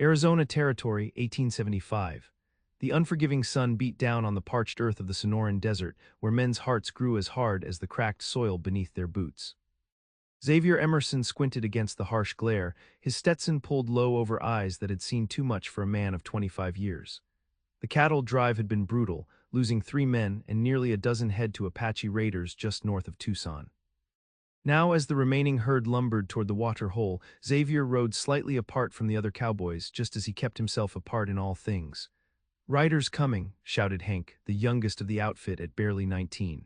Arizona Territory, 1875. The unforgiving sun beat down on the parched earth of the Sonoran Desert, where men's hearts grew as hard as the cracked soil beneath their boots. Xavier Emerson squinted against the harsh glare, his Stetson pulled low over eyes that had seen too much for a man of 25 years. The cattle drive had been brutal, losing 3 men and nearly a dozen head to Apache raiders just north of Tucson. Now, as the remaining herd lumbered toward the water hole, Xavier rode slightly apart from the other cowboys, just as he kept himself apart in all things. "Riders coming," shouted Hank, the youngest of the outfit at barely 19.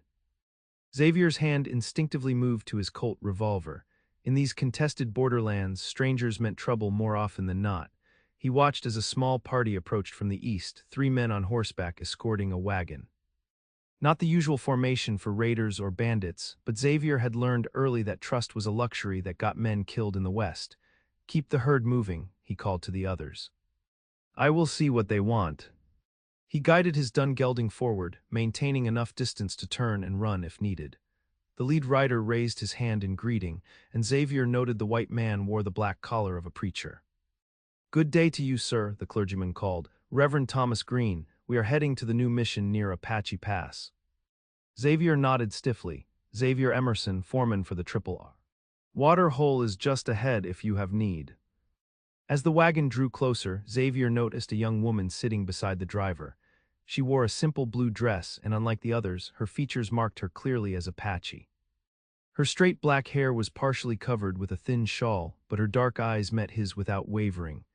Xavier's hand instinctively moved to his Colt revolver. In these contested borderlands, strangers meant trouble more often than not. He watched as a small party approached from the east, 3 men on horseback escorting a wagon. Not the usual formation for raiders or bandits, but Xavier had learned early that trust was a luxury that got men killed in the West. "Keep the herd moving," he called to the others. "I will see what they want." He guided his dun gelding forward, maintaining enough distance to turn and run if needed. The lead rider raised his hand in greeting, and Xavier noted the white man wore the black collar of a preacher. "Good day to you, sir," the clergyman called. "Reverend Thomas Green, we are heading to the new mission near Apache Pass." Xavier nodded stiffly. "Xavier Emerson, foreman for the Triple R. Water hole is just ahead if you have need." As the wagon drew closer, Xavier noticed a young woman sitting beside the driver. She wore a simple blue dress, and unlike the others, her features marked her clearly as Apache. Her straight black hair was partially covered with a thin shawl, but her dark eyes met his without wavering.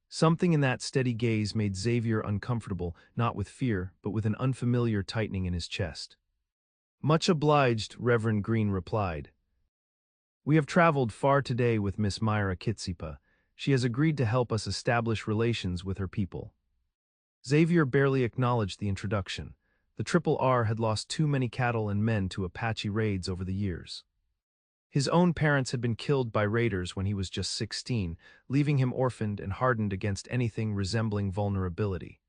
Something in that steady gaze made Xavier uncomfortable, not with fear, but with an unfamiliar tightening in his chest. "Much obliged," Reverend Green replied. "We have traveled far today with Miss Mira Kitseepah. She has agreed to help us establish relations with her people." Xavier barely acknowledged the introduction. The Triple R had lost too many cattle and men to Apache raids over the years. His own parents had been killed by raiders when he was just 16, leaving him orphaned and hardened against anything resembling vulnerability.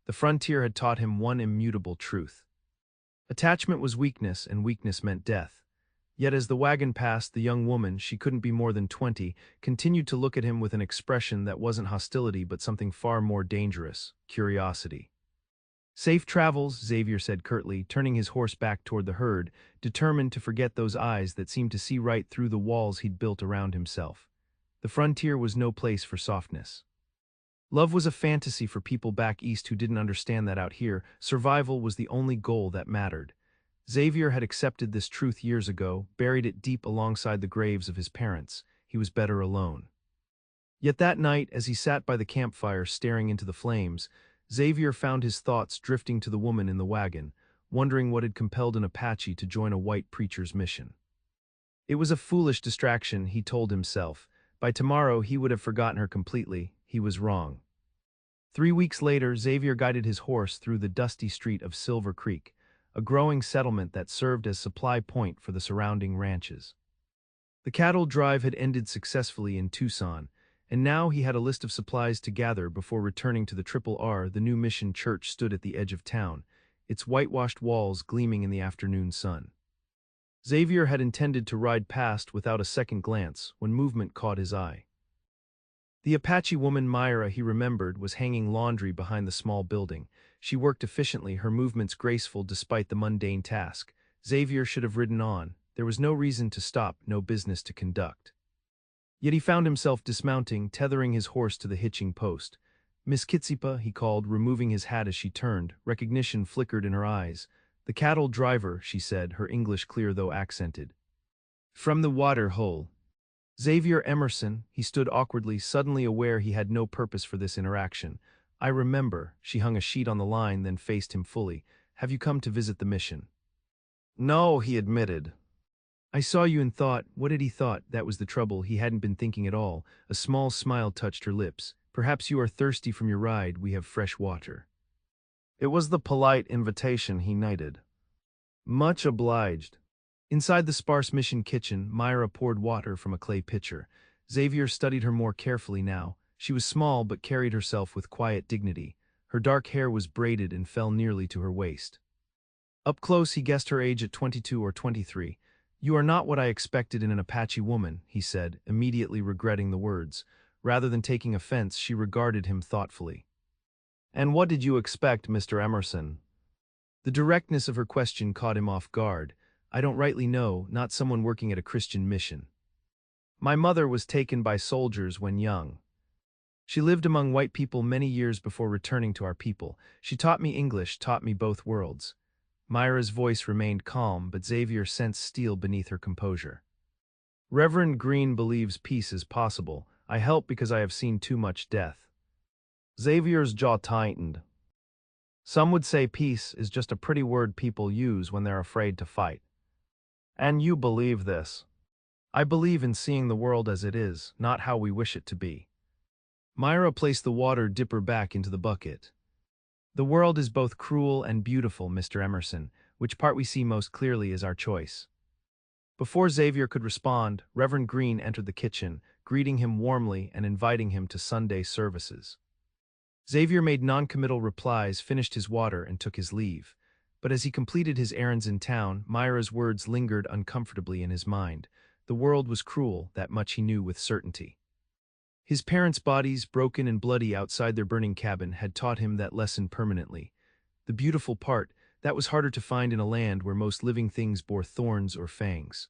The frontier had taught him one immutable truth. Attachment was weakness, and weakness meant death. Yet as the wagon passed, the young woman, she couldn't be more than 20, continued to look at him with an expression that wasn't hostility but something far more dangerous: curiosity. "Safe travels," Xavier said curtly, turning his horse back toward the herd, determined to forget those eyes that seemed to see right through the walls he'd built around himself. The frontier was no place for softness. Love was a fantasy for people back east who didn't understand that out here. Survival was the only goal that mattered. Xavier had accepted this truth years ago, buried it deep alongside the graves of his parents. He was better alone. Yet that night, as he sat by the campfire staring into the flames, Xavier found his thoughts drifting to the woman in the wagon, wondering what had compelled an Apache to join a white preacher's mission. It was a foolish distraction, he told himself. By tomorrow, he would have forgotten her completely. He was wrong. 3 weeks later, Xavier guided his horse through the dusty street of Silver Creek, a growing settlement that served as supply point for the surrounding ranches. The cattle drive had ended successfully in Tucson, and now he had a list of supplies to gather before returning to the Triple R. The new mission church stood at the edge of town, its whitewashed walls gleaming in the afternoon sun. Xavier had intended to ride past without a second glance when movement caught his eye. The Apache woman Mira, he remembered, was hanging laundry behind the small building. She worked efficiently, her movements graceful despite the mundane task. Xavier should have ridden on. There was no reason to stop, no business to conduct. Yet he found himself dismounting, tethering his horse to the hitching post. "Miss Kitseepah," he called, removing his hat as she turned. Recognition flickered in her eyes. "The cattle driver," she said, her English clear though accented. "From the water hole." Xavier Emerson, he stood awkwardly, suddenly aware he had no purpose for this interaction. "I remember." She hung a sheet on the line, then faced him fully. "Have you come to visit the mission?" "No," he admitted. "I saw you and thought." What had he thought? That was the trouble. He hadn't been thinking at all. A small smile touched her lips. "Perhaps you are thirsty from your ride. We have fresh water." It was the polite invitation he knighted. "Much obliged." Inside the sparse mission kitchen, Mira poured water from a clay pitcher. Xavier studied her more carefully now. She was small but carried herself with quiet dignity. Her dark hair was braided and fell nearly to her waist. Up close, he guessed her age at 22 or 23. "You are not what I expected in an Apache woman," he said, immediately regretting the words. Rather than taking offense, she regarded him thoughtfully. "And what did you expect, Mr. Emerson?" The directness of her question caught him off guard. "I don't rightly know, not someone working at a Christian mission. My mother was taken by soldiers when young. She lived among white people many years before returning to our people. She taught me English, taught me both worlds." Myra's voice remained calm, but Xavier sensed steel beneath her composure. "Reverend Green believes peace is possible. I help because I have seen too much death." Xavier's jaw tightened. "Some would say peace is just a pretty word people use when they're afraid to fight. And you believe this?" "I believe in seeing the world as it is, not how we wish it to be." Myra placed the water dipper back into the bucket. "The world is both cruel and beautiful, Mr. Emerson. Which part we see most clearly is our choice." Before Xavier could respond, Reverend Green entered the kitchen, greeting him warmly and inviting him to Sunday services. Xavier made non-committal replies, finished his water, and took his leave. But as he completed his errands in town, Myra's words lingered uncomfortably in his mind. The world was cruel, that much he knew with certainty. His parents' bodies, broken and bloody outside their burning cabin, had taught him that lesson permanently. The beautiful part, that was harder to find in a land where most living things bore thorns or fangs.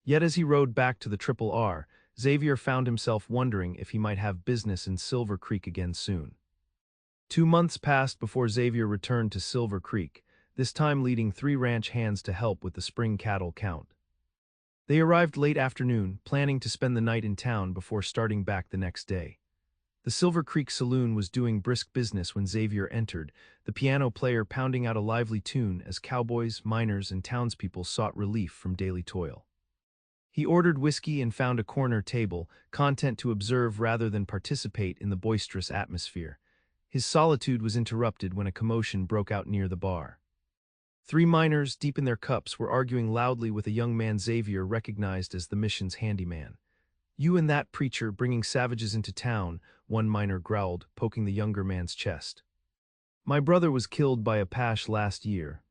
Yet as he rode back to the Triple R, Xavier found himself wondering if he might have business in Silver Creek again soon. 2 months passed before Xavier returned to Silver Creek, this time leading 3 ranch hands to help with the spring cattle count. They arrived late afternoon, planning to spend the night in town before starting back the next day. The Silver Creek Saloon was doing brisk business when Xavier entered, the piano player pounding out a lively tune as cowboys, miners, and townspeople sought relief from daily toil. He ordered whiskey and found a corner table, content to observe rather than participate in the boisterous atmosphere. His solitude was interrupted when a commotion broke out near the bar. 3 miners, deep in their cups, were arguing loudly with a young man Xavier recognized as the mission's handyman. "You and that preacher bringing savages into town," one miner growled, poking the younger man's chest. "My brother was killed by Apache last year."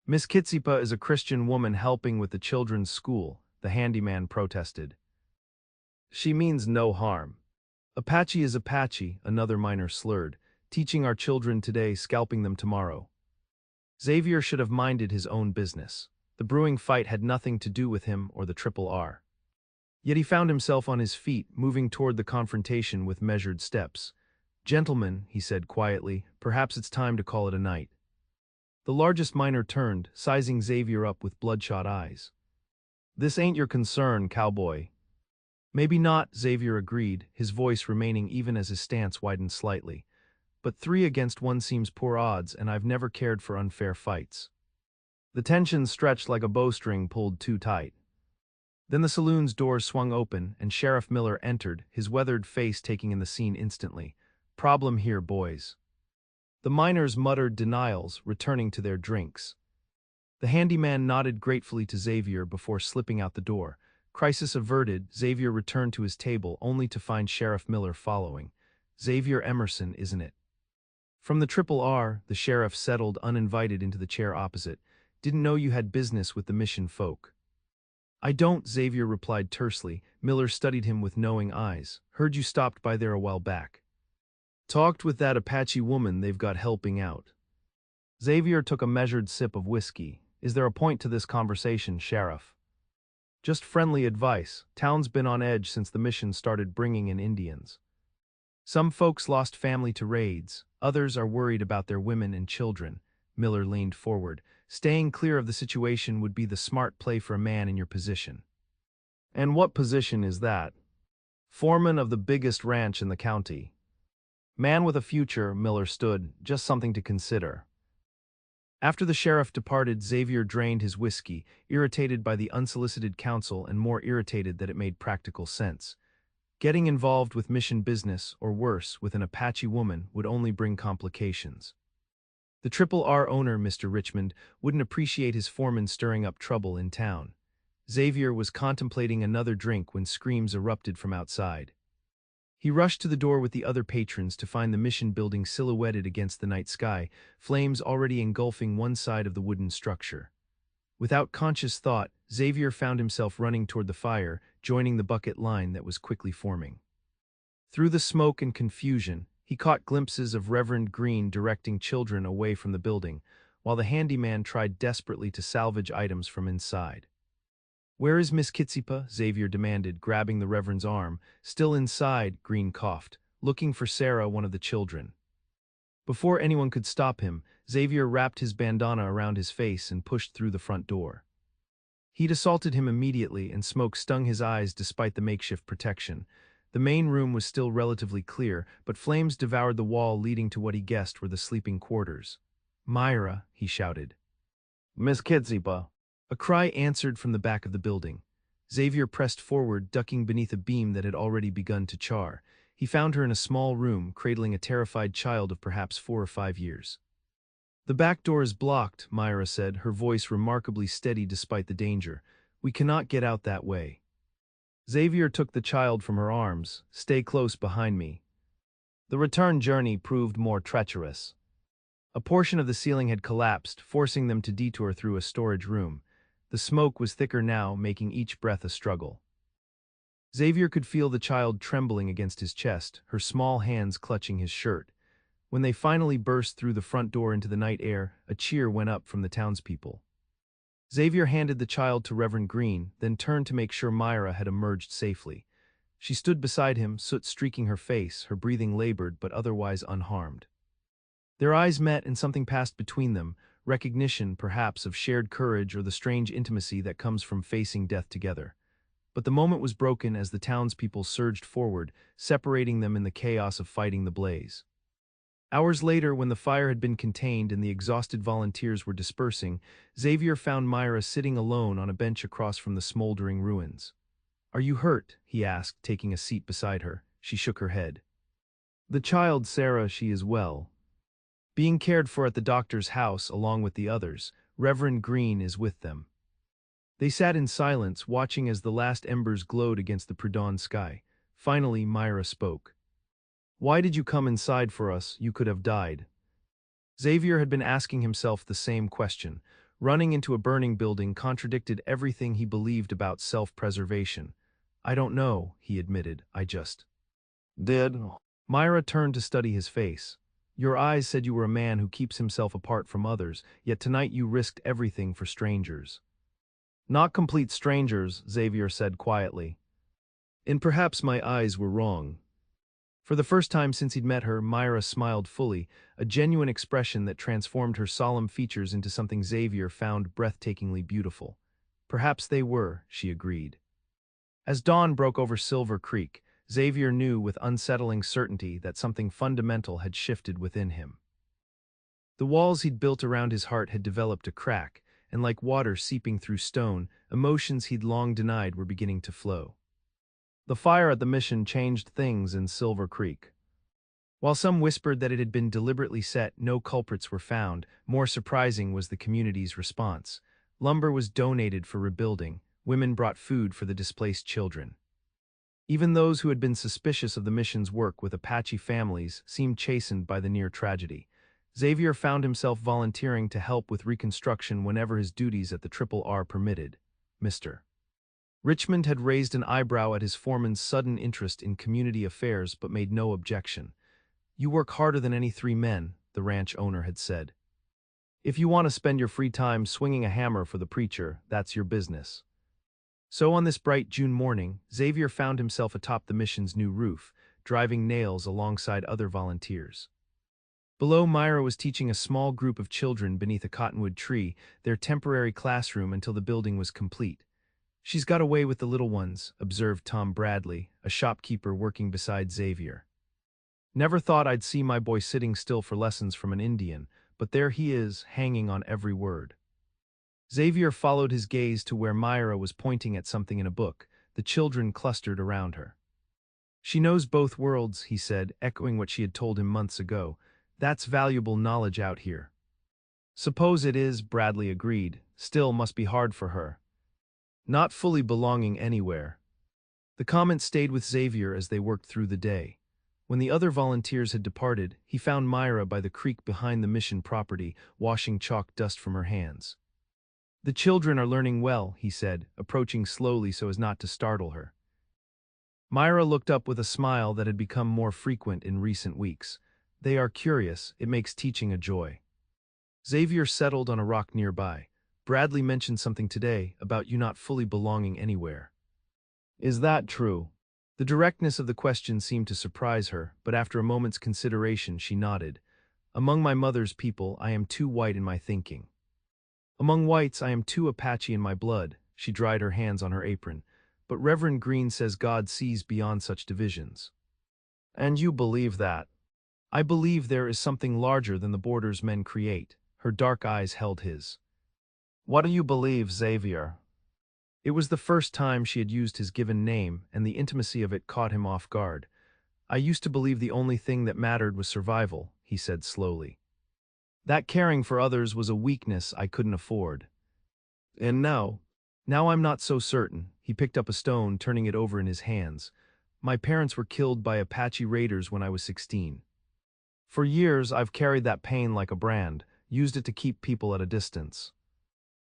"Miss Kitseepah is a Christian woman helping with the children's school," the handyman protested. "She means no harm." "Apache is Apache," another miner slurred, "teaching our children today, scalping them tomorrow." Xavier should have minded his own business. The brewing fight had nothing to do with him or the Triple R. Yet he found himself on his feet, moving toward the confrontation with measured steps. "Gentlemen," he said quietly, "perhaps it's time to call it a night." The largest miner turned, sizing Xavier up with bloodshot eyes. "This ain't your concern, cowboy." "Maybe not," Xavier agreed, his voice remaining even as his stance widened slightly. "But 3 against 1 seems poor odds, and I've never cared for unfair fights." The tension stretched like a bowstring pulled too tight. Then the saloon's doors swung open, and Sheriff Miller entered, his weathered face taking in the scene instantly. "Problem here, boys." The miners muttered denials, returning to their drinks. The handyman nodded gratefully to Xavier before slipping out the door. Crisis averted, Xavier returned to his table only to find Sheriff Miller following. "Xavier Emerson, isn't it?" From the Triple R, the sheriff settled uninvited into the chair opposite. "Didn't know you had business with the mission folk." "I don't," Xavier replied tersely. Miller studied him with knowing eyes. "Heard you stopped by there a while back." "Talked with that Apache woman they've got helping out." Xavier took a measured sip of whiskey. "Is there a point to this conversation, Sheriff?" "Just friendly advice. Town's been on edge since the mission started bringing in Indians. Some folks lost family to raids, others are worried about their women and children." Miller leaned forward. "Staying clear of the situation would be the smart play for a man in your position." "And what position is that?" "Foreman of the biggest ranch in the county." "Man with a future," Miller stood, "just something to consider." After the sheriff departed, Xavier drained his whiskey, irritated by the unsolicited counsel and more irritated that it made practical sense. Getting involved with mission business, or worse, with an Apache woman, would only bring complications. The Triple R owner, Mr. Richmond, wouldn't appreciate his foreman stirring up trouble in town. Xavier was contemplating another drink when screams erupted from outside. He rushed to the door with the other patrons to find the mission building silhouetted against the night sky, flames already engulfing one side of the wooden structure. Without conscious thought, Xavier found himself running toward the fire, joining the bucket line that was quickly forming. Through the smoke and confusion, he caught glimpses of Reverend Green directing children away from the building, while the handyman tried desperately to salvage items from inside. "Where is Miss Kitseepah?" Xavier demanded, grabbing the Reverend's arm. "Still inside," Green coughed, looking for Sarah, one of the children. Before anyone could stop him, Xavier wrapped his bandana around his face and pushed through the front door. Heat assaulted him immediately, and smoke stung his eyes despite the makeshift protection. The main room was still relatively clear, but flames devoured the wall leading to what he guessed were the sleeping quarters. "Myra," he shouted. Miss Kitseepah. A cry answered from the back of the building. Xavier pressed forward, ducking beneath a beam that had already begun to char. He found her in a small room, cradling a terrified child of perhaps 4 or 5 years. "The back door is blocked," Myra said, her voice remarkably steady despite the danger. "We cannot get out that way." Xavier took the child from her arms. "Stay close behind me." The return journey proved more treacherous. A portion of the ceiling had collapsed, forcing them to detour through a storage room. The smoke was thicker now, making each breath a struggle. Xavier could feel the child trembling against his chest, her small hands clutching his shirt. When they finally burst through the front door into the night air, a cheer went up from the townspeople. Xavier handed the child to Reverend Green, then turned to make sure Myra had emerged safely. She stood beside him, soot streaking her face, her breathing labored but otherwise unharmed. Their eyes met and something passed between them, recognition, perhaps, of shared courage or the strange intimacy that comes from facing death together. But the moment was broken as the townspeople surged forward, separating them in the chaos of fighting the blaze. Hours later, when the fire had been contained and the exhausted volunteers were dispersing, Xavier found Myra sitting alone on a bench across from the smoldering ruins. "Are you hurt?" he asked, taking a seat beside her. She shook her head. "The child, Sarah, she is well. Being cared for at the doctor's house along with the others. Reverend Green is with them." They sat in silence, watching as the last embers glowed against the pre-dawn sky. Finally, Myra spoke. "Why did you come inside for us? You could have died." Xavier had been asking himself the same question. Running into a burning building contradicted everything he believed about self-preservation. "I don't know," he admitted. "I just Did. Myra turned to study his face. "Your eyes said you were a man who keeps himself apart from others, yet tonight you risked everything for strangers." Not complete strangers, Xavier said quietly. And perhaps my eyes were wrong. For the first time since he'd met her, Myra smiled fully, a genuine expression that transformed her solemn features into something Xavier found breathtakingly beautiful. Perhaps they were, she agreed. As dawn broke over Silver Creek, Xavier knew with unsettling certainty that something fundamental had shifted within him. The walls he'd built around his heart had developed a crack, and like water seeping through stone, emotions he'd long denied were beginning to flow. The fire at the mission changed things in Silver Creek. While some whispered that it had been deliberately set, no culprits were found. More surprising was the community's response. Lumber was donated for rebuilding. Women brought food for the displaced children. Even those who had been suspicious of the mission's work with Apache families seemed chastened by the near tragedy. Xavier found himself volunteering to help with reconstruction whenever his duties at the R permitted. Mr. Richmond had raised an eyebrow at his foreman's sudden interest in community affairs but made no objection. "You work harder than any 3 men," the ranch owner had said. "If you want to spend your free time swinging a hammer for the preacher, that's your business." So on this bright June morning, Xavier found himself atop the mission's new roof, driving nails alongside other volunteers. Below, Myra was teaching a small group of children beneath a cottonwood tree, their temporary classroom until the building was complete. "She's got away with the little ones," observed Tom Bradley, a shopkeeper working beside Xavier. "Never thought I'd see my boy sitting still for lessons from an Indian, but there he is, hanging on every word." Xavier followed his gaze to where Myra was pointing at something in a book. The children clustered around her. "She knows both worlds," he said, echoing what she had told him months ago. "That's valuable knowledge out here." "Suppose it is," Bradley agreed. "Still must be hard for her. Not fully belonging anywhere." The comment stayed with Xavier as they worked through the day. When the other volunteers had departed, he found Myra by the creek behind the mission property, washing chalk dust from her hands. "The children are learning well," he said, approaching slowly so as not to startle her. Myra looked up with a smile that had become more frequent in recent weeks. They are curious, it makes teaching a joy. Xavier settled on a rock nearby. Bradley mentioned something today about you not fully belonging anywhere. Is that true? The directness of the question seemed to surprise her, but after a moment's consideration she nodded. Among my mother's people, I am too white in my thinking. Among whites, I am too Apache in my blood. She dried her hands on her apron. But Reverend Green says God sees beyond such divisions. And you believe that? I believe there is something larger than the borders men create. Her dark eyes held his. What do you believe, Xavier? It was the first time she had used his given name, and the intimacy of it caught him off guard. I used to believe the only thing that mattered was survival, he said slowly. That caring for others was a weakness I couldn't afford. And now I'm not so certain. He picked up a stone, turning it over in his hands. My parents were killed by Apache raiders when I was 16. For years, I've carried that pain like a brand, used it to keep people at a distance.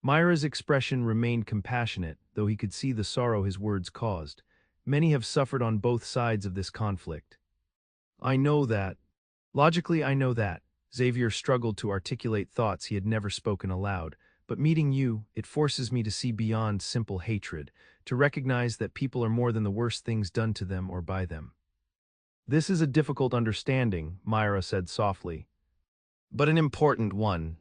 Myra's expression remained compassionate, though he could see the sorrow his words caused. Many have suffered on both sides of this conflict. I know that. Logically, I know that. Xavier struggled to articulate thoughts he had never spoken aloud. But meeting you, it forces me to see beyond simple hatred, to recognize that people are more than the worst things done to them or by them. This is a difficult understanding, Myra said softly. But an important one.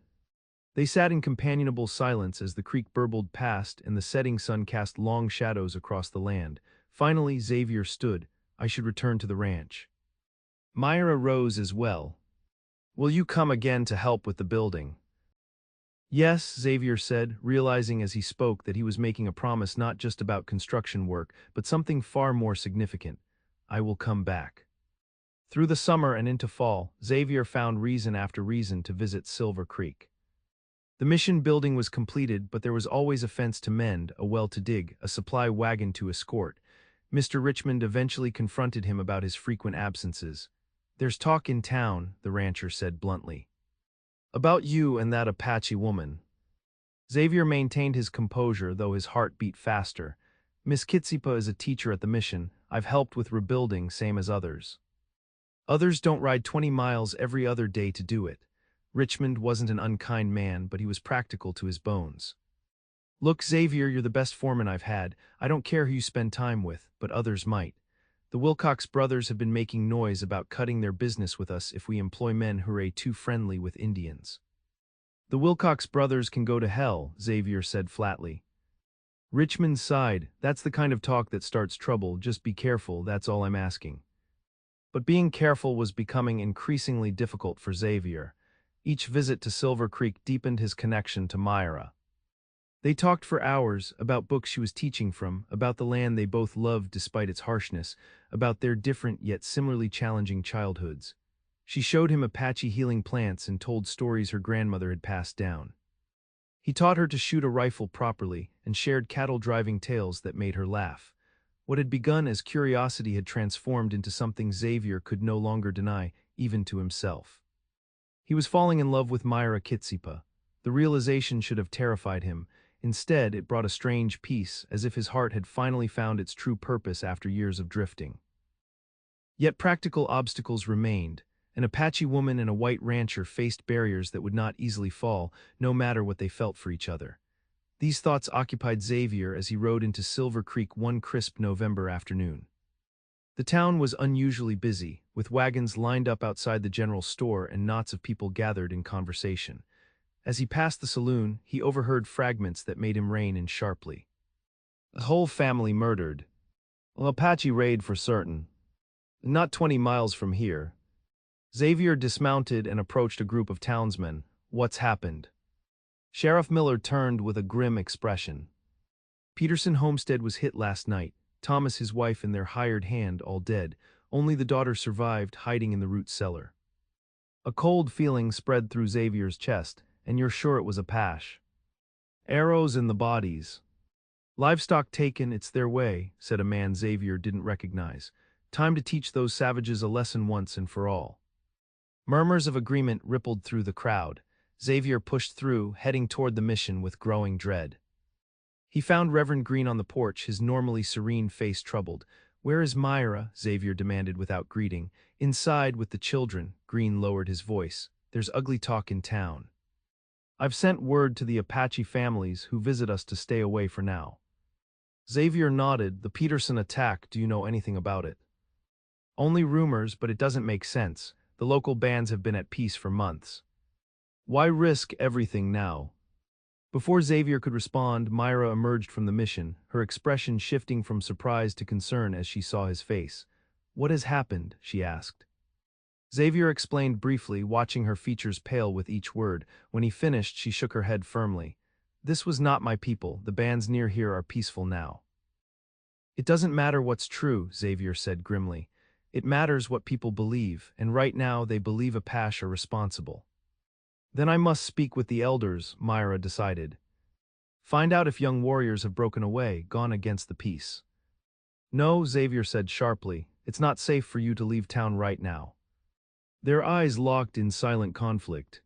They sat in companionable silence as the creek burbled past and the setting sun cast long shadows across the land. Finally, Xavier stood. I should return to the ranch. Myra rose as well. Will you come again to help with the building? Yes, Xavier said, realizing as he spoke that he was making a promise not just about construction work, but something far more significant. I will come back. Through the summer and into fall, Xavier found reason after reason to visit Silver Creek. The mission building was completed, but there was always a fence to mend, a well to dig, a supply wagon to escort. Mr. Richmond eventually confronted him about his frequent absences. There's talk in town, the rancher said bluntly. About you and that Apache woman. Xavier maintained his composure, though his heart beat faster. Miss Kitseepah is a teacher at the mission. I've helped with rebuilding, same as others. Others don't ride 20 miles every other day to do it. Richmond wasn't an unkind man, but he was practical to his bones. Look, Xavier, you're the best foreman I've had. I don't care who you spend time with, but others might. The Wilcox brothers have been making noise about cutting their business with us if we employ men who are too friendly with Indians. The Wilcox brothers can go to hell, Xavier said flatly. Richmond sighed. That's the kind of talk that starts trouble. Just be careful, that's all I'm asking. But being careful was becoming increasingly difficult for Xavier. Each visit to Silver Creek deepened his connection to Myra. They talked for hours about books she was teaching from, about the land they both loved despite its harshness, about their different yet similarly challenging childhoods. She showed him Apache healing plants and told stories her grandmother had passed down. He taught her to shoot a rifle properly and shared cattle-driving tales that made her laugh. What had begun as curiosity had transformed into something Xavier could no longer deny, even to himself. He was falling in love with Mira Kitseepah. The realization should have terrified him. Instead, it brought a strange peace, as if his heart had finally found its true purpose after years of drifting. Yet practical obstacles remained. An Apache woman and a white rancher faced barriers that would not easily fall, no matter what they felt for each other. These thoughts occupied Xavier as he rode into Silver Creek one crisp November afternoon. The town was unusually busy, with wagons lined up outside the general store and knots of people gathered in conversation. As he passed the saloon, he overheard fragments that made him rein in sharply. The whole family murdered. Well, Apache raid for certain. Not 20 miles from here. Xavier dismounted and approached a group of townsmen. What's happened? Sheriff Miller turned with a grim expression. Peterson homestead was hit last night. Thomas, his wife, and their hired hand all dead. Only the daughter survived, hiding in the root cellar. A cold feeling spread through Xavier's chest. And you're sure it was Apache? Arrows in the bodies. Livestock taken, it's their way, said a man Xavier didn't recognize. Time to teach those savages a lesson once and for all. Murmurs of agreement rippled through the crowd. Xavier pushed through, heading toward the mission with growing dread. He found Reverend Green on the porch, his normally serene face troubled. "Where is Myra?" Xavier demanded without greeting. "Inside with the children," Green lowered his voice. "There's ugly talk in town. I've sent word to the Apache families who visit us to stay away for now." Xavier nodded. "The Peterson attack, do you know anything about it?" "Only rumors, but it doesn't make sense. The local bands have been at peace for months. Why risk everything now?" Before Xavier could respond, Myra emerged from the mission, her expression shifting from surprise to concern as she saw his face. "What has happened?" she asked. Xavier explained briefly, watching her features pale with each word. When he finished, she shook her head firmly. "This was not my people. The bands near here are peaceful now." "It doesn't matter what's true," Xavier said grimly. "It matters what people believe, and right now they believe Apache are responsible." "Then I must speak with the elders," Myra decided. "Find out if young warriors have broken away, gone against the peace." "No," Xavier said sharply. "It's not safe for you to leave town right now." Their eyes locked in silent conflict.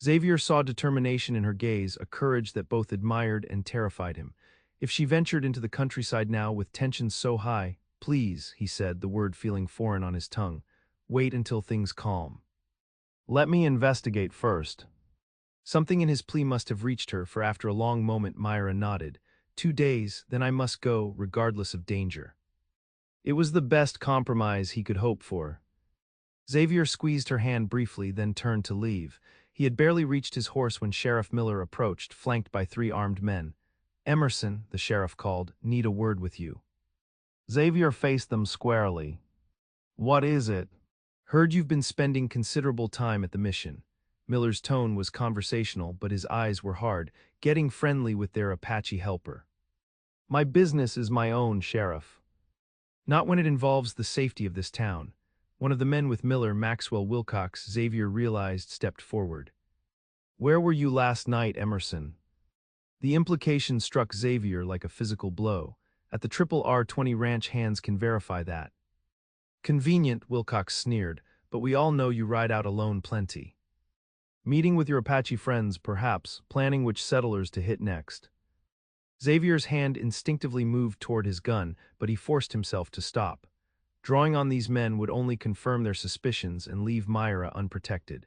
Xavier saw determination in her gaze, a courage that both admired and terrified him. If she ventured into the countryside now with tensions so high, "Please," he said, the word feeling foreign on his tongue, "wait until things calm. Let me investigate first." Something in his plea must have reached her, for after a long moment Myra nodded. "2 days, then I must go, regardless of danger." It was the best compromise he could hope for. Xavier squeezed her hand briefly, then turned to leave. He had barely reached his horse when Sheriff Miller approached, flanked by 3 armed men. "Emerson," the sheriff called, "need a word with you." Xavier faced them squarely. "What is it?" "Heard you've been spending considerable time at the mission." Miller's tone was conversational, but his eyes were hard, getting friendly with their Apache helper. "My business is my own, Sheriff. Not when it involves the safety of this town." One of the men with Miller, Maxwell Wilcox, Xavier realized, stepped forward. "Where were you last night, Emerson?" The implication struck Xavier like a physical blow. "At the Triple R20 ranch, hands can verify that." "Convenient," Wilcox sneered, "but we all know you ride out alone plenty." "Meeting with your Apache friends, perhaps, planning which settlers to hit next." Xavier's hand instinctively moved toward his gun, but he forced himself to stop. Drawing on these men would only confirm their suspicions and leave Myra unprotected.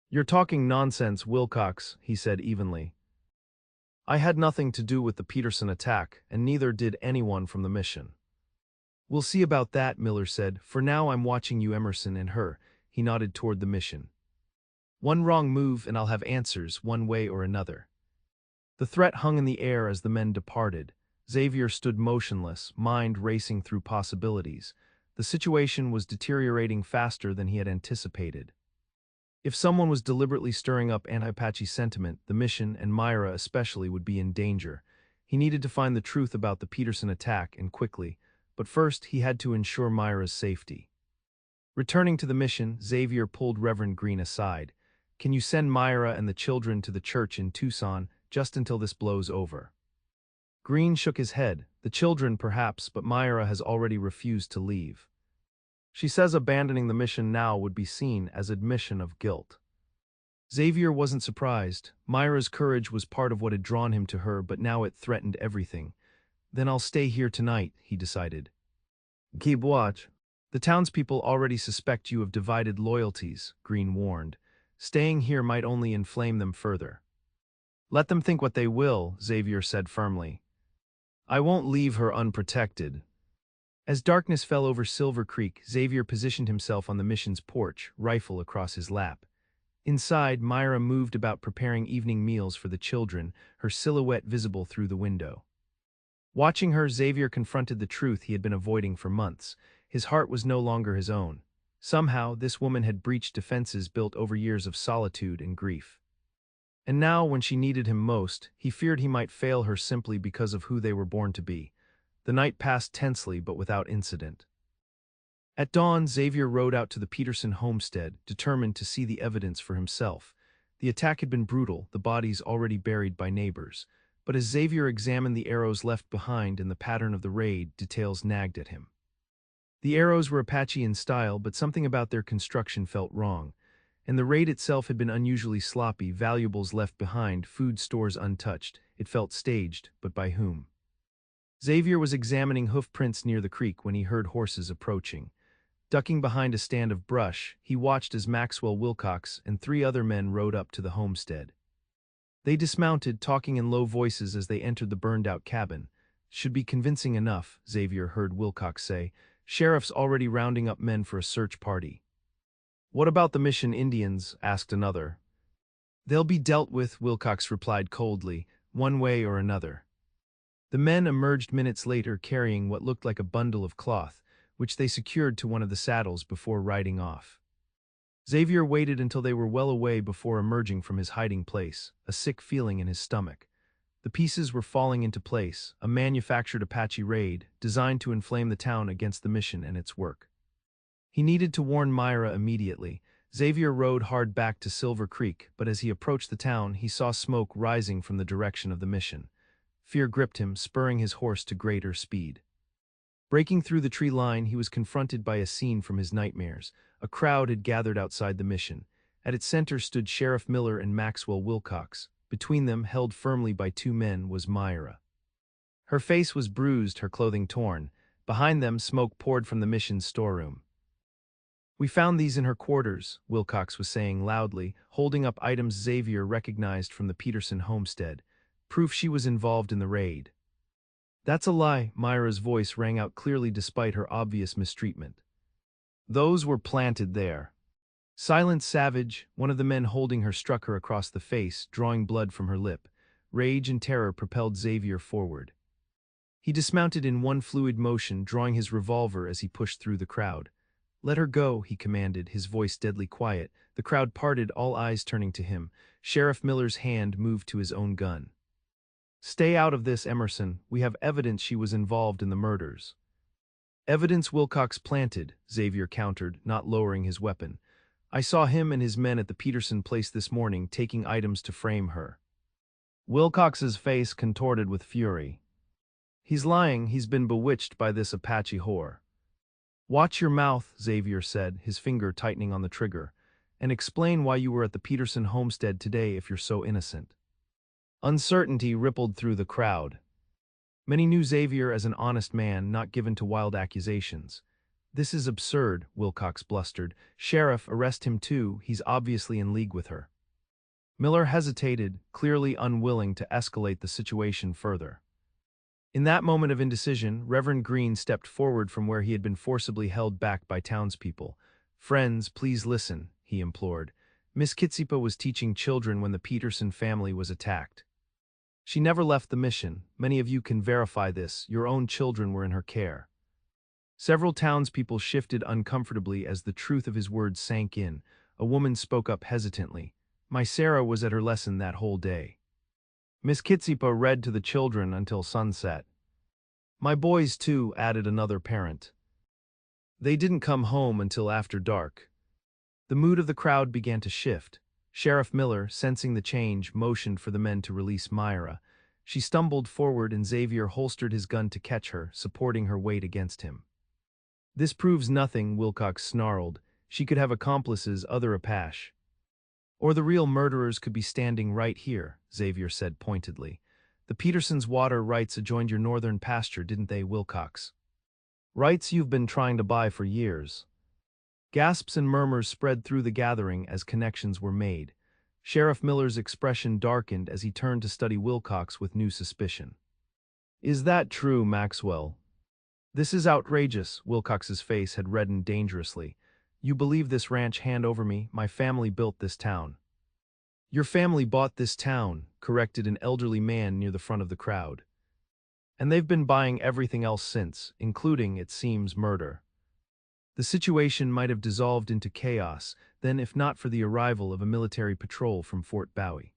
"You're talking nonsense, Wilcox," he said evenly. "I had nothing to do with the Peterson attack, and neither did anyone from the mission." "We'll see about that," Miller said. "For now I'm watching you, Emerson, and her." He nodded toward the mission. "One wrong move and I'll have answers, one way or another." The threat hung in the air as the men departed. Xavier stood motionless, mind racing through possibilities. The situation was deteriorating faster than he had anticipated. If someone was deliberately stirring up anti-Apache sentiment, the mission, and Myra especially, would be in danger. He needed to find the truth about the Peterson attack, and quickly, but first he had to ensure Myra's safety. Returning to the mission, Xavier pulled Reverend Green aside. "Can you send Myra and the children to the church in Tucson just until this blows over?" Green shook his head. "The children, perhaps, but Myra has already refused to leave. She says abandoning the mission now would be seen as admission of guilt." Xavier wasn't surprised. Myra's courage was part of what had drawn him to her, but now it threatened everything. "Then I'll stay here tonight," he decided. "Keep watch. The townspeople already suspect you of divided loyalties," Green warned. "Staying here might only inflame them further." "Let them think what they will," Xavier said firmly. "I won't leave her unprotected." As darkness fell over Silver Creek, Xavier positioned himself on the mission's porch, rifle across his lap. Inside, Myra moved about preparing evening meals for the children, her silhouette visible through the window. Watching her, Xavier confronted the truth he had been avoiding for months. His heart was no longer his own. Somehow, this woman had breached defenses built over years of solitude and grief. And now, when she needed him most, he feared he might fail her simply because of who they were born to be. The night passed tensely but without incident. At dawn, Xavier rode out to the Peterson homestead, determined to see the evidence for himself. The attack had been brutal, the bodies already buried by neighbors. But as Xavier examined the arrows left behind and the pattern of the raid, details nagged at him. The arrows were Apache in style, but something about their construction felt wrong. And the raid itself had been unusually sloppy, valuables left behind, food stores untouched. It felt staged, but by whom? Xavier was examining hoof prints near the creek when he heard horses approaching. Ducking behind a stand of brush, he watched as Maxwell Wilcox and three other men rode up to the homestead. They dismounted, talking in low voices as they entered the burned-out cabin. "Should be convincing enough," Xavier heard Wilcox say. "Sheriff's already rounding up men for a search party." "What about the Mission Indians?" asked another. "They'll be dealt with," Wilcox replied coldly, "one way or another." The men emerged minutes later carrying what looked like a bundle of cloth, which they secured to one of the saddles before riding off. Xavier waited until they were well away before emerging from his hiding place, a sick feeling in his stomach. The pieces were falling into place, a manufactured Apache raid, designed to inflame the town against the mission and its work. He needed to warn Mira immediately. Xavier rode hard back to Silver Creek, but as he approached the town, he saw smoke rising from the direction of the mission. Fear gripped him, spurring his horse to greater speed. Breaking through the tree line, he was confronted by a scene from his nightmares. A crowd had gathered outside the mission. At its center stood Sheriff Miller and Maxwell Wilcox. Between them, held firmly by two men, was Mira. Her face was bruised, her clothing torn. Behind them, smoke poured from the mission's storeroom. "We found these in her quarters," Wilcox was saying loudly, holding up items Xavier recognized from the Peterson homestead. Proof she was involved in the raid. "That's a lie," Myra's voice rang out clearly despite her obvious mistreatment. "Those were planted there." Silent Savage, one of the men holding her, struck her across the face, drawing blood from her lip. Rage and terror propelled Xavier forward. He dismounted in one fluid motion, drawing his revolver as he pushed through the crowd. "Let her go," he commanded, his voice deadly quiet. The crowd parted, all eyes turning to him. Sheriff Miller's hand moved to his own gun. "Stay out of this, Emerson. We have evidence she was involved in the murders." "Evidence Wilcox planted," Xavier countered, not lowering his weapon. "I saw him and his men at the Peterson place this morning, taking items to frame her." Wilcox's face contorted with fury. "He's lying. He's been bewitched by this Apache whore." "Watch your mouth," Xavier said, his finger tightening on the trigger, "and explain why you were at the Peterson homestead today if you're so innocent." Uncertainty rippled through the crowd. Many knew Xavier as an honest man, not given to wild accusations. "This is absurd," Wilcox blustered. "Sheriff, arrest him too. He's obviously in league with her." Miller hesitated, clearly unwilling to escalate the situation further. In that moment of indecision, Reverend Green stepped forward from where he had been forcibly held back by townspeople. "Friends, please listen," he implored. "Miss Kitseepah was teaching children when the Peterson family was attacked. She never left the mission. Many of you can verify this. Your own children were in her care." Several townspeople shifted uncomfortably as the truth of his words sank in. A woman spoke up hesitantly. "My Sarah was at her lesson that whole day. Miss Kitseepah read to the children until sunset." "My boys too," added another parent. "They didn't come home until after dark." The mood of the crowd began to shift. Sheriff Miller, sensing the change, motioned for the men to release Mira. She stumbled forward and Xavier holstered his gun to catch her, supporting her weight against him. "This proves nothing," Wilcox snarled. "She could have accomplices, other Apache. Or the real murderers could be standing right here," Xavier said pointedly. "The Peterson's water rights adjoined your northern pasture, didn't they, Wilcox? Rights you've been trying to buy for years." Gasps and murmurs spread through the gathering as connections were made. Sheriff Miller's expression darkened as he turned to study Wilcox with new suspicion. "Is that true, Maxwell?" "This is outrageous." Wilcox's face had reddened dangerously. "You believe this ranch hand over me? My family built this town." "Your family bought this town," corrected an elderly man near the front of the crowd. "And they've been buying everything else since, including, it seems, murder." The situation might have dissolved into chaos, then if not for the arrival of a military patrol from Fort Bowie.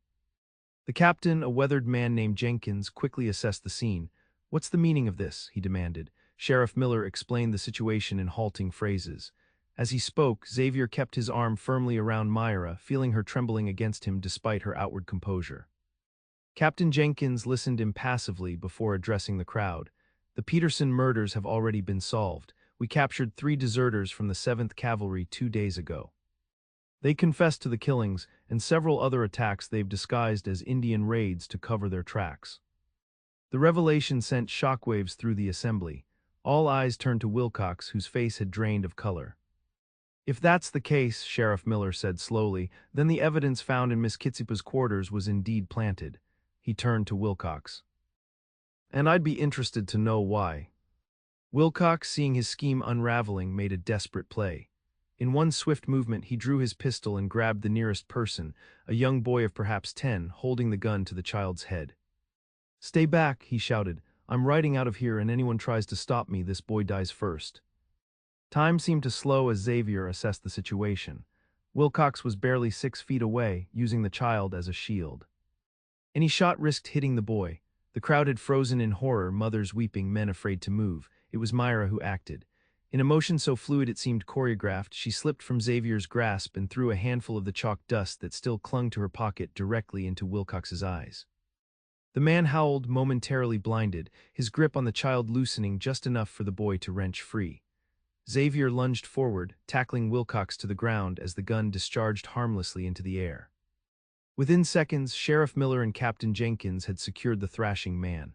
The captain, a weathered man named Jenkins, quickly assessed the scene. "What's the meaning of this?" he demanded. Sheriff Miller explained the situation in halting phrases. As he spoke, Xavier kept his arm firmly around Mira, feeling her trembling against him despite her outward composure. Captain Jenkins listened impassively before addressing the crowd. "The Peterson murders have already been solved. We captured 3 deserters from the 7th Cavalry 2 days ago. They confessed to the killings and several other attacks they've disguised as Indian raids to cover their tracks." The revelation sent shockwaves through the assembly. All eyes turned to Wilcox, whose face had drained of color. If that's the case, Sheriff Miller said slowly, then the evidence found in Miss Kitseepah's quarters was indeed planted. He turned to Wilcox. And I'd be interested to know why. Wilcox, seeing his scheme unraveling, made a desperate play. In one swift movement, he drew his pistol and grabbed the nearest person, a young boy of perhaps 10, holding the gun to the child's head. "Stay back," he shouted. "I'm riding out of here, and anyone tries to stop me, this boy dies first." Time seemed to slow as Xavier assessed the situation. Wilcox was barely 6 feet away, using the child as a shield. Any shot risked hitting the boy. The crowd had frozen in horror, mothers weeping, men afraid to move. It was Mira who acted. In a motion so fluid it seemed choreographed, she slipped from Xavier's grasp and threw a handful of the chalk dust that still clung to her pocket directly into Wilcox's eyes. The man howled, momentarily blinded, his grip on the child loosening just enough for the boy to wrench free. Xavier lunged forward, tackling Wilcox to the ground as the gun discharged harmlessly into the air. Within seconds, Sheriff Miller and Captain Jenkins had secured the thrashing man.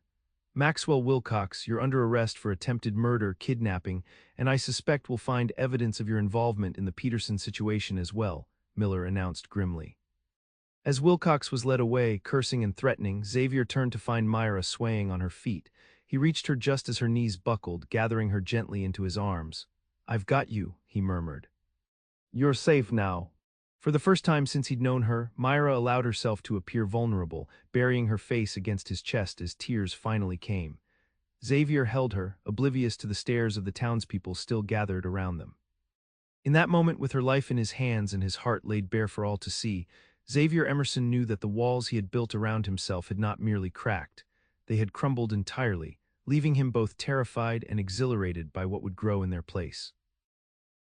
"Maxwell Wilcox, you're under arrest for attempted murder, kidnapping, and I suspect we'll find evidence of your involvement in the Peterson situation as well," Miller announced grimly. As Wilcox was led away, cursing and threatening, Xavier turned to find Mira swaying on her feet. He reached her just as her knees buckled, gathering her gently into his arms. "I've got you," he murmured. "You're safe now." For the first time since he'd known her, Mira allowed herself to appear vulnerable, burying her face against his chest as tears finally came. Xavier held her, oblivious to the stares of the townspeople still gathered around them. In that moment, with her life in his hands and his heart laid bare for all to see, Xavier Emerson knew that the walls he had built around himself had not merely cracked, they had crumbled entirely, leaving him both terrified and exhilarated by what would grow in their place.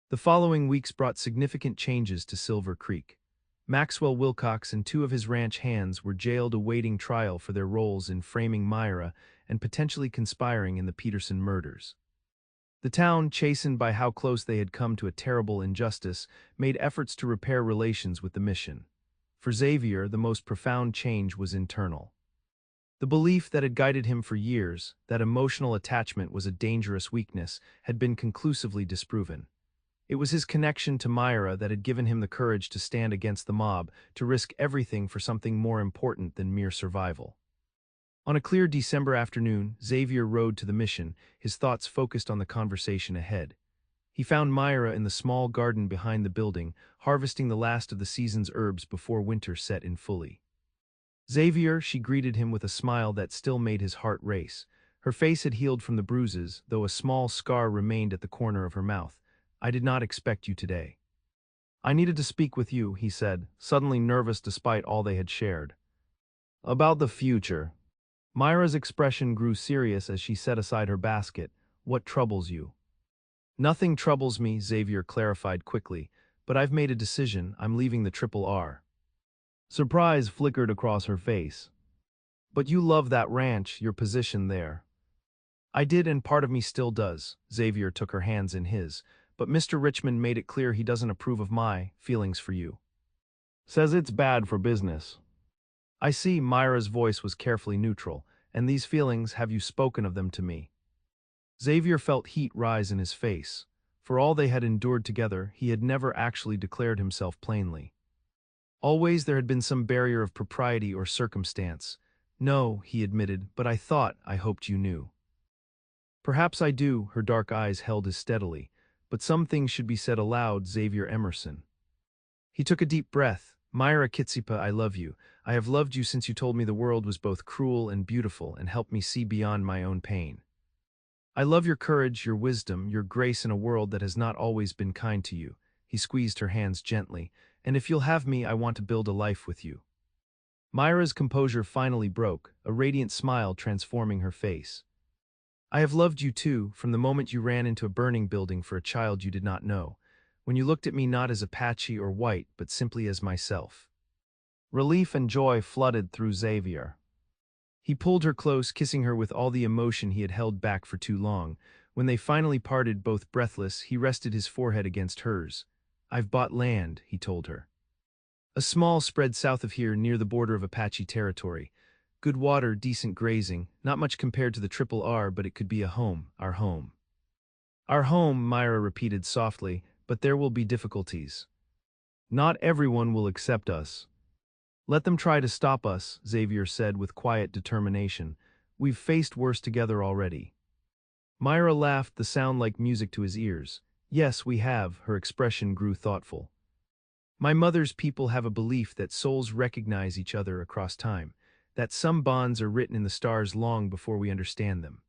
The following weeks brought significant changes to Silver Creek. Maxwell Wilcox and 2 of his ranch hands were jailed awaiting trial for their roles in framing Mira and potentially conspiring in the Peterson murders. The town, chastened by how close they had come to a terrible injustice, made efforts to repair relations with the mission. For Xavier, the most profound change was internal. The belief that had guided him for years, that emotional attachment was a dangerous weakness, had been conclusively disproven. It was his connection to Mira that had given him the courage to stand against the mob, to risk everything for something more important than mere survival. On a clear December afternoon, Xavier rode to the mission, his thoughts focused on the conversation ahead. He found Mira in the small garden behind the building, harvesting the last of the season's herbs before winter set in fully. "Xavier," she greeted him with a smile that still made his heart race. Her face had healed from the bruises, though a small scar remained at the corner of her mouth. "I did not expect you today." "I needed to speak with you," he said, suddenly nervous despite all they had shared. "About the future." Mira's expression grew serious as she set aside her basket. "What troubles you?" "Nothing troubles me," Xavier clarified quickly, "but I've made a decision. I'm leaving the Triple R." Surprise flickered across her face. "But you love that ranch, your position there." "I did, and part of me still does." Xavier took her hands in his. "But Mr. Richmond made it clear he doesn't approve of my feelings for you. Says it's bad for business." "I see." Mira's voice was carefully neutral. "And these feelings, have you spoken of them to me?" Xavier felt heat rise in his face. For all they had endured together, he had never actually declared himself plainly. Always there had been some barrier of propriety or circumstance. "No," he admitted, "but I hoped you knew." "Perhaps I do," her dark eyes held as steadily. "But some things should be said aloud, Xavier Emerson." He took a deep breath. "Mira Kitseepah, I love you. I have loved you since you told me the world was both cruel and beautiful and helped me see beyond my own pain. I love your courage, your wisdom, your grace in a world that has not always been kind to you." He squeezed her hands gently. "And if you'll have me, I want to build a life with you." Mira's composure finally broke, a radiant smile transforming her face. "I have loved you too, from the moment you ran into a burning building for a child you did not know, when you looked at me not as Apache or white, but simply as myself." Relief and joy flooded through Xavier. He pulled her close, kissing her with all the emotion he had held back for too long. When they finally parted, both breathless, he rested his forehead against hers. "I've bought land," he told her. "A small spread south of here near the border of Apache territory. Good water, decent grazing, not much compared to the Triple R, but it could be a home, our home. Our home, Myra repeated softly, but there will be difficulties. Not everyone will accept us. Let them try to stop us, Xavier said with quiet determination. We've faced worse together already. Myra laughed, the sound like music to his ears. Yes, we have, her expression grew thoughtful. My mother's people have a belief that souls recognize each other across time, that some bonds are written in the stars long before we understand them.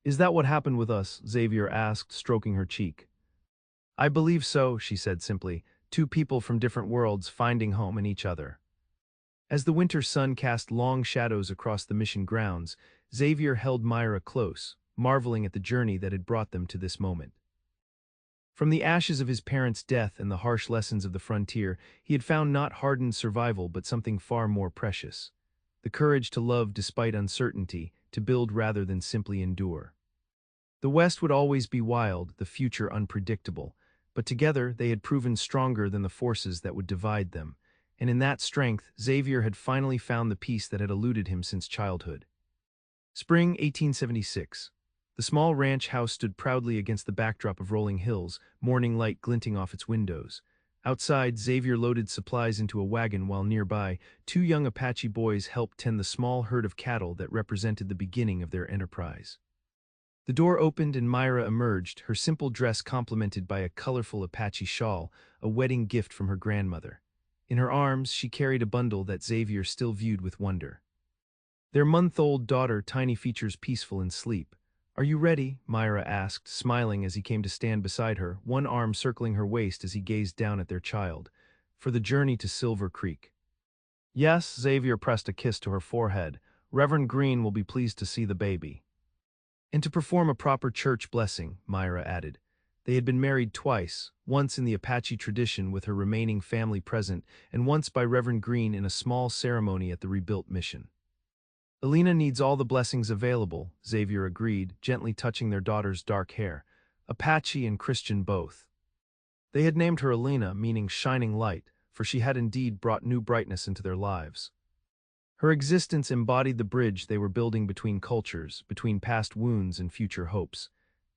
Is that what happened with us? Xavier asked, stroking her cheek. I believe so, she said simply, two people from different worlds finding home in each other. As the winter sun cast long shadows across the mission grounds, Xavier held Myra close, marveling at the journey that had brought them to this moment. From the ashes of his parents' death and the harsh lessons of the frontier, he had found not hardened survival but something far more precious. The courage to love despite uncertainty, to build rather than simply endure. The West would always be wild, the future unpredictable, but together they had proven stronger than the forces that would divide them, and in that strength Xavier had finally found the peace that had eluded him since childhood. Spring 1876. The small ranch house stood proudly against the backdrop of rolling hills, morning light glinting off its windows. Outside, Xavier loaded supplies into a wagon while nearby, two young Apache boys helped tend the small herd of cattle that represented the beginning of their enterprise. The door opened and Myra emerged, her simple dress complemented by a colorful Apache shawl, a wedding gift from her grandmother. In her arms, she carried a bundle that Xavier still viewed with wonder. Their month-old daughter, tiny features peaceful in sleep. Are you ready? Myra asked, smiling as he came to stand beside her, one arm circling her waist as he gazed down at their child. For the journey to Silver Creek. Yes, Xavier pressed a kiss to her forehead. Reverend Green will be pleased to see the baby. And to perform a proper church blessing, Myra added. They had been married twice, once in the Apache tradition with her remaining family present, and once by Reverend Green in a small ceremony at the rebuilt mission. Alina needs all the blessings available, Xavier agreed, gently touching their daughter's dark hair. Apache and Christian both. They had named her Alina, meaning shining light, for she had indeed brought new brightness into their lives. Her existence embodied the bridge they were building between cultures, between past wounds and future hopes.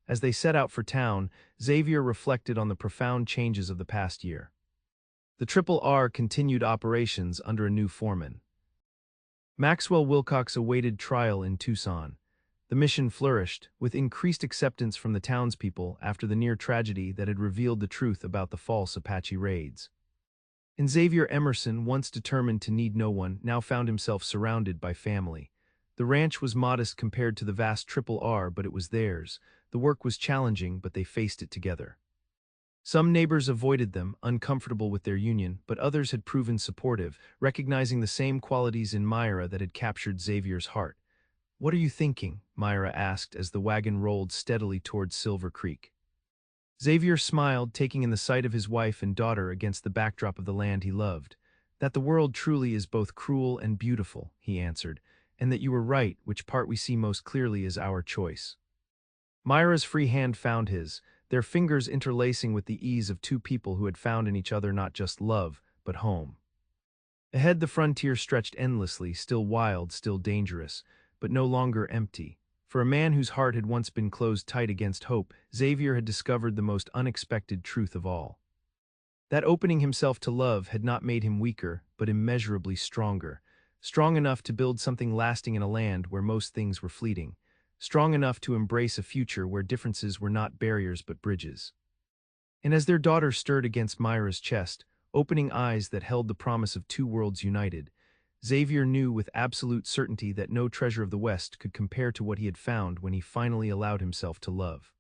As they set out for town, Xavier reflected on the profound changes of the past year. The Triple R continued operations under a new foreman. Maxwell Wilcox awaited trial in Tucson. The mission flourished, with increased acceptance from the townspeople after the near tragedy that had revealed the truth about the false Apache raids. And Xavier Emerson, once determined to need no one, now found himself surrounded by family. The ranch was modest compared to the vast Triple R, but it was theirs. The work was challenging, but they faced it together. Some neighbors avoided them, uncomfortable with their union, but others had proven supportive, recognizing the same qualities in Myra that had captured Xavier's heart. What are you thinking? Myra asked as the wagon rolled steadily towards Silver Creek. Xavier smiled, taking in the sight of his wife and daughter against the backdrop of the land he loved. That the world truly is both cruel and beautiful, he answered, and that you were right, which part we see most clearly is our choice. Myra's free hand found his, their fingers interlacing with the ease of two people who had found in each other not just love, but home. Ahead the frontier stretched endlessly, still wild, still dangerous, but no longer empty. For a man whose heart had once been closed tight against hope, Xavier had discovered the most unexpected truth of all. That opening himself to love had not made him weaker, but immeasurably stronger. Strong enough to build something lasting in a land where most things were fleeting. Strong enough to embrace a future where differences were not barriers but bridges. And as their daughter stirred against Myra's chest, opening eyes that held the promise of two worlds united, Xavier knew with absolute certainty that no treasure of the West could compare to what he had found when he finally allowed himself to love.